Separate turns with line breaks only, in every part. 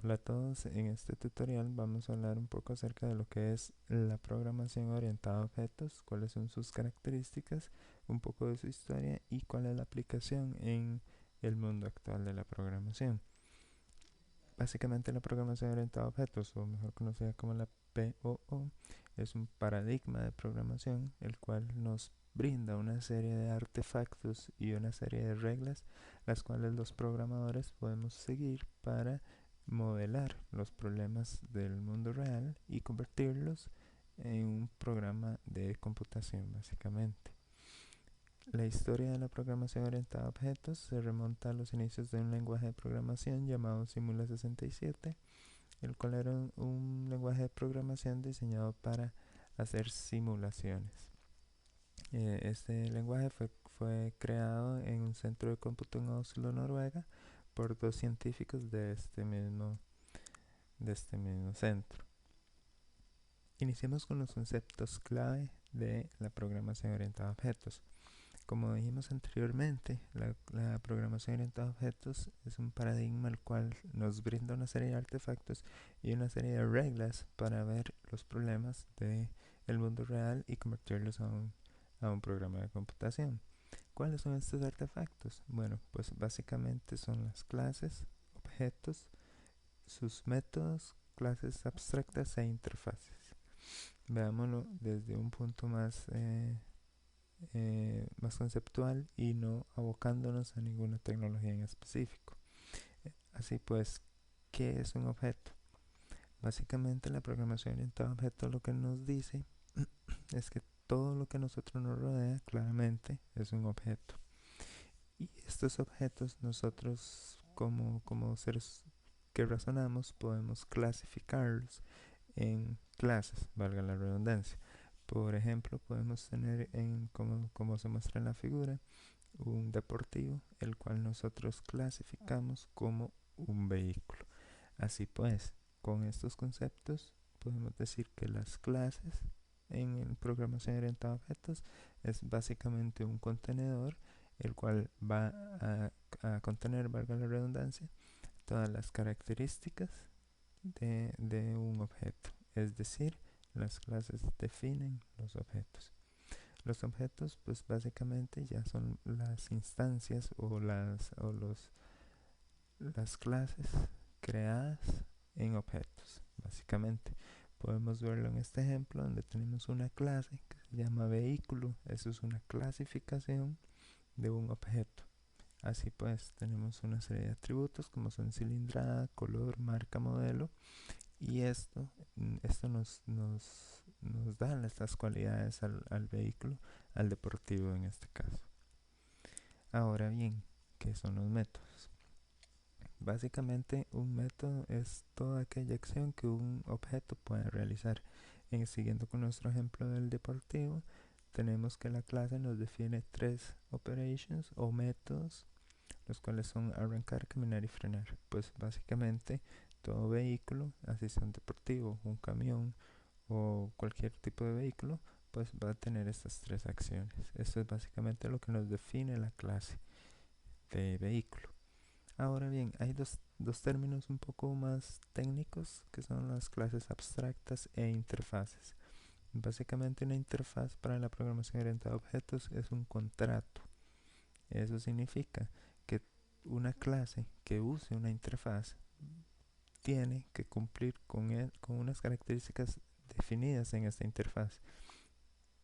Hola a todos, en este tutorial vamos a hablar un poco acerca de lo que es la programación orientada a objetos, cuáles son sus características, un poco de su historia y cuál es la aplicación en el mundo actual de la programación. Básicamente la programación orientada a objetos, o mejor conocida como la POO, es un paradigma de programación el cual nos brinda una serie de artefactos y una serie de reglas las cuales los programadores podemos seguir para modelar los problemas del mundo real y convertirlos en un programa de computación básicamente. La historia de la programación orientada a objetos se remonta a los inicios de un lenguaje de programación llamado Simula 67, el cual era un lenguaje de programación diseñado para hacer simulaciones. Este lenguaje fue creado en un centro de cómputo en Oslo, Noruega, por dos científicos de este mismo centro. Iniciemos con los conceptos clave de la programación orientada a objetos. Como dijimos anteriormente, la programación orientada a objetos es un paradigma el cual nos brinda una serie de artefactos y una serie de reglas para ver los problemas del mundo real y convertirlos a un programa de computación. ¿Cuáles son estos artefactos? Bueno, pues básicamente son las clases, objetos, sus métodos, clases abstractas e interfaces. Veámoslo desde un punto más conceptual y no abocándonos a ninguna tecnología en específico. Así pues, ¿qué es un objeto? Básicamente la programación orientada a objetos lo que nos dice es que todo lo que a nosotros nos rodea claramente es un objeto. Y estos objetos nosotros como seres que razonamos podemos clasificarlos en clases, valga la redundancia. Por ejemplo, podemos tener como se muestra en la figura, un deportivo, el cual nosotros clasificamos como un vehículo. Así pues, con estos conceptos podemos decir que las clases en programación orientada a objetos es básicamente un contenedor el cual va a contener, valga la redundancia, todas las características de un objeto. Es decir, las clases definen los objetos. Los objetos, pues básicamente ya son las instancias las clases creadas en objetos, básicamente. Podemos verlo en este ejemplo donde tenemos una clase que se llama vehículo. Eso es una clasificación de un objeto. Así pues, tenemos una serie de atributos como son cilindrada, color, marca, modelo. Y esto nos da estas cualidades al vehículo, al deportivo en este caso. Ahora bien, ¿qué son los métodos? Básicamente un método es toda aquella acción que un objeto puede realizar. Siguiendo con nuestro ejemplo del deportivo, tenemos que la clase nos define tres operations o métodos, los cuales son arrancar, caminar y frenar. Pues básicamente todo vehículo, así sea un deportivo, un camión o cualquier tipo de vehículo, pues va a tener estas tres acciones. Esto es básicamente lo que nos define la clase de vehículo. Ahora bien, hay dos términos un poco más técnicos que son las clases abstractas e interfaces. Básicamente una interfaz para la programación orientada a objetos es un contrato. Eso significa que una clase que use una interfaz tiene que cumplir con unas características definidas en esta interfaz.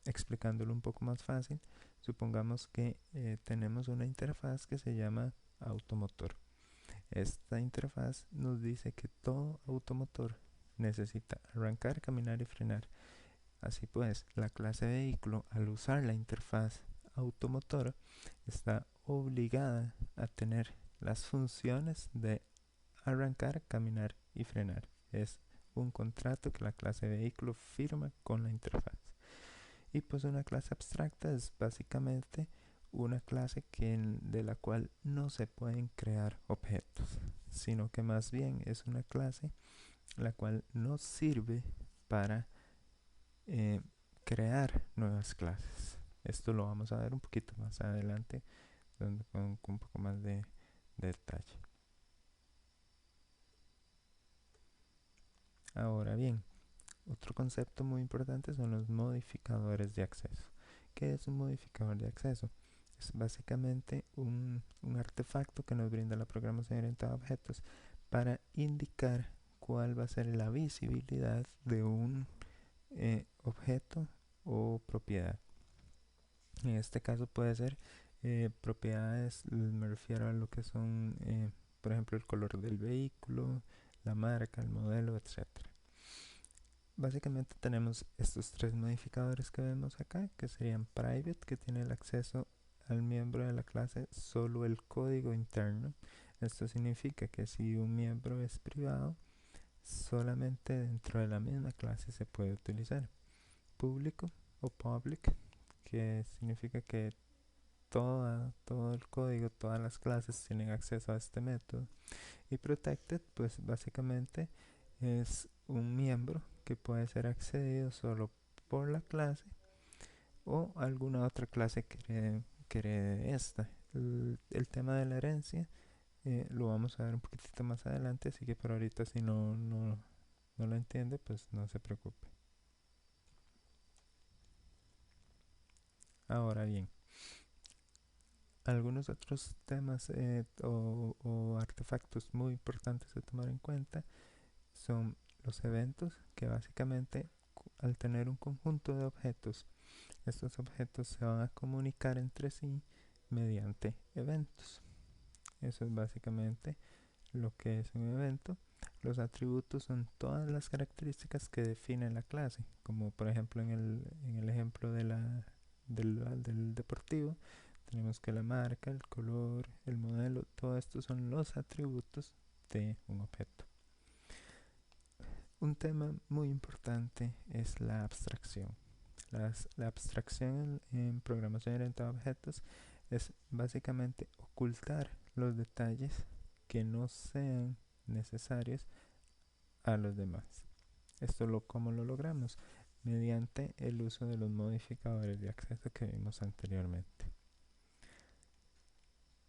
Explicándolo un poco más fácil, supongamos que tenemos una interfaz que se llama automotor. Esta interfaz nos dice que todo automotor necesita arrancar, caminar y frenar. Así pues, la clase vehículo, al usar la interfaz automotor, está obligada a tener las funciones de arrancar, caminar y frenar. Es un contrato que la clase vehículo firma con la interfaz. Y pues una clase abstracta es básicamente una clase de la cual no se pueden crear objetos, sino que más bien es una clase la cual nos sirve para eh, crear nuevas clases. Esto lo vamos a ver un poquito más adelante con un poco más de detalle. Ahora bien, otro concepto muy importante son los modificadores de acceso. ¿Qué es un modificador de acceso? Es básicamente un artefacto que nos brinda la programación orientada a objetos para indicar cuál va a ser la visibilidad de un objeto o propiedad. En este caso puede ser propiedades, me refiero a lo que son, por ejemplo, el color del vehículo, la marca, el modelo, etcétera. Básicamente tenemos estos tres modificadores que vemos acá, que serían private, que tiene el acceso al miembro de la clase solo el código interno. Esto significa que si un miembro es privado, solamente dentro de la misma clase se puede utilizar. Público o public, que significa que todo el código, todas las clases tienen acceso a este método. Y protected, pues básicamente es un miembro que puede ser accedido solo por la clase o alguna otra clase que herede esta. El tema de la herencia lo vamos a ver un poquitito más adelante, así que por ahorita si no lo entiende, pues no se preocupe. Ahora bien, algunos otros temas o artefactos muy importantes de tomar en cuenta son los eventos, que básicamente al tener un conjunto de objetos, estos objetos se van a comunicar entre sí mediante eventos. Eso es básicamente lo que es un evento. Los atributos son todas las características que definen la clase, como por ejemplo en el ejemplo del deportivo, tenemos que la marca, el color, el modelo, todo esto son los atributos de un objeto. Un tema muy importante es la abstracción. La abstracción en programación orientada a objetos es básicamente ocultar los detalles que no sean necesarios a los demás. ¿Cómo lo logramos? Mediante el uso de los modificadores de acceso que vimos anteriormente.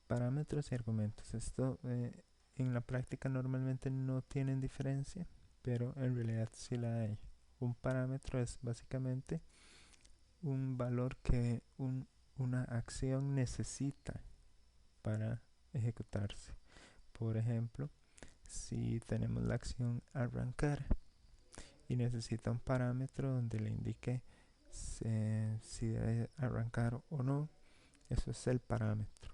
Parámetros y argumentos. Esto en la práctica normalmente no tienen diferencia, pero en realidad sí la hay. Un parámetro es básicamente un valor que una acción necesita para ejecutarse. Por ejemplo, si tenemos la acción arrancar y necesita un parámetro donde le indique si debe arrancar o no, eso es el parámetro.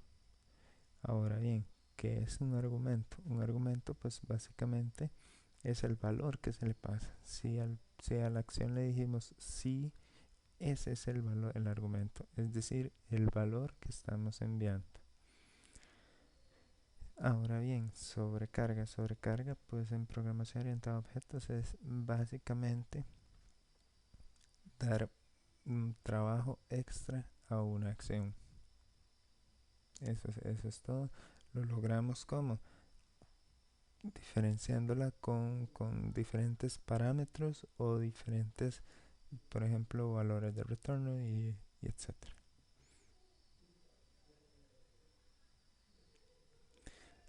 Ahora bien, ¿qué es un argumento? Un argumento pues básicamente es el valor que se le pasa. Si a la acción le dijimos sí, ese es el valor, el argumento, es decir, el valor que estamos enviando. Ahora bien, sobrecarga. Sobrecarga, pues en programación orientada a objetos es básicamente dar un trabajo extra a una acción. Eso es todo. Lo logramos como diferenciándola con diferentes parámetros o diferentes, por ejemplo, valores de retorno y etcétera.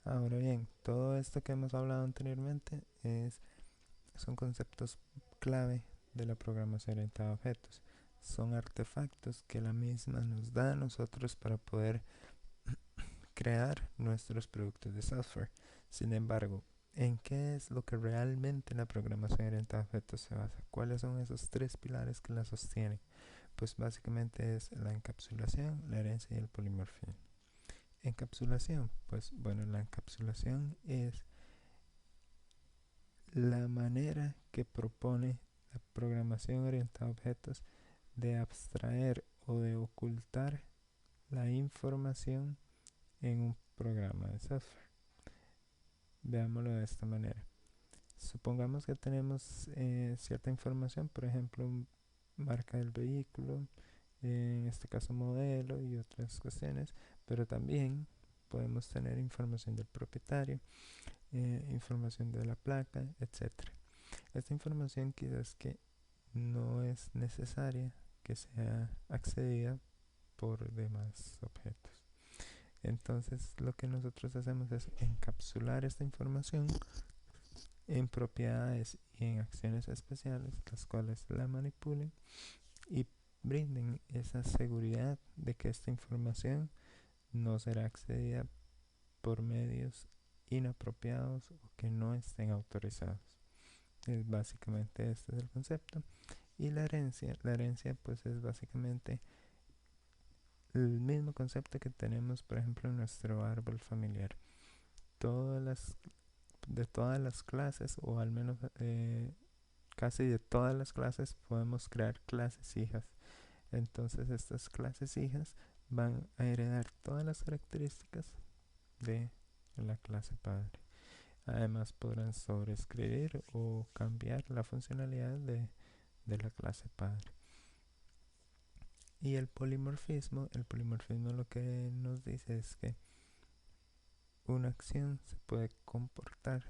Ahora bien, todo esto que hemos hablado anteriormente son conceptos clave de la programación orientada a objetos. Son artefactos que la misma nos da a nosotros para poder crear nuestros productos de software. Sin embargo, ¿en qué es lo que realmente la programación orientada a objetos se basa? ¿Cuáles son esos tres pilares que la sostienen? Pues básicamente es la encapsulación, la herencia y el polimorfismo. Encapsulación, pues bueno, la encapsulación es la manera que propone la programación orientada a objetos de abstraer o de ocultar la información en un programa de software. Veámoslo de esta manera. Supongamos que tenemos cierta información, por ejemplo, marca del vehículo, en este caso modelo y otras cuestiones, pero también podemos tener información del propietario, información de la placa, etcétera. Esta información quizás que no es necesaria que sea accedida por demás objetos. Entonces lo que nosotros hacemos es encapsular esta información en propiedades y en acciones especiales, las cuales la manipulen y brinden esa seguridad de que esta información no será accedida por medios inapropiados o que no estén autorizados. Básicamente este es el concepto. Y la herencia pues es básicamente el mismo concepto que tenemos, por ejemplo, en nuestro árbol familiar. De todas las clases, o al menos casi de todas las clases, podemos crear clases hijas. Entonces estas clases hijas van a heredar todas las características de la clase padre. Además podrán sobreescribir o cambiar la funcionalidad de la clase padre. Y el polimorfismo lo que nos dice es que una acción se puede comportar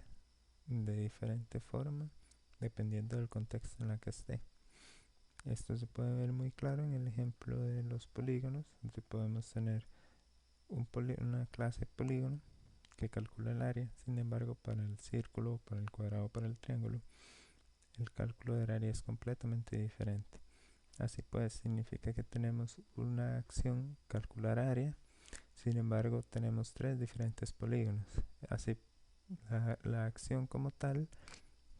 de diferente forma dependiendo del contexto en el que esté. Esto se puede ver muy claro en el ejemplo de los polígonos, donde podemos tener una clase polígono que calcula el área. Sin embargo, para el círculo, para el cuadrado, para el triángulo, el cálculo del área es completamente diferente. Así pues, significa que tenemos una acción calcular área, sin embargo tenemos tres diferentes polígonos. Así la acción como tal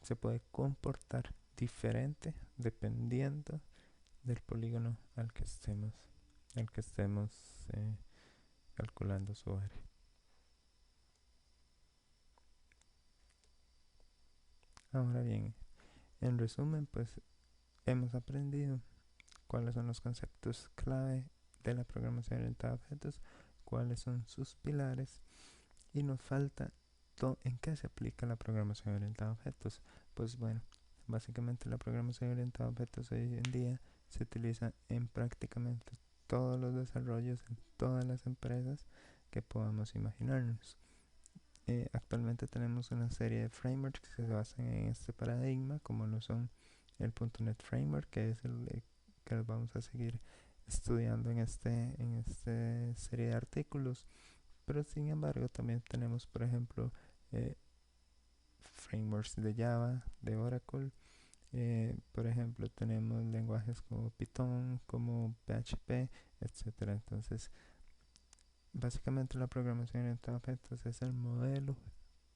se puede comportar diferente dependiendo del polígono al que estemos calculando su área. Ahora bien, en resumen, pues hemos aprendido cuáles son los conceptos clave de la programación orientada a objetos, cuáles son sus pilares, y nos falta en qué se aplica la programación orientada a objetos. Pues bueno, básicamente la programación orientada a objetos hoy en día se utiliza en prácticamente todos los desarrollos, en todas las empresas que podamos imaginarnos. Actualmente tenemos una serie de frameworks que se basan en este paradigma, como lo son el .NET Framework, que es el que vamos a seguir estudiando en esta serie de artículos. Pero sin embargo también tenemos, por ejemplo, frameworks de Java, de Oracle. Por ejemplo, tenemos lenguajes como Python, como PHP, etcétera. Entonces, básicamente la programación orientada a objetos es el modelo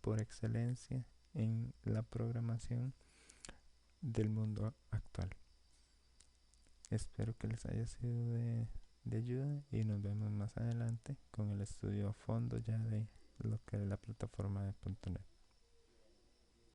por excelencia en la programación del mundo actual. Espero que les haya sido de ayuda y nos vemos más adelante con el estudio a fondo ya de lo que es la plataforma de .NET.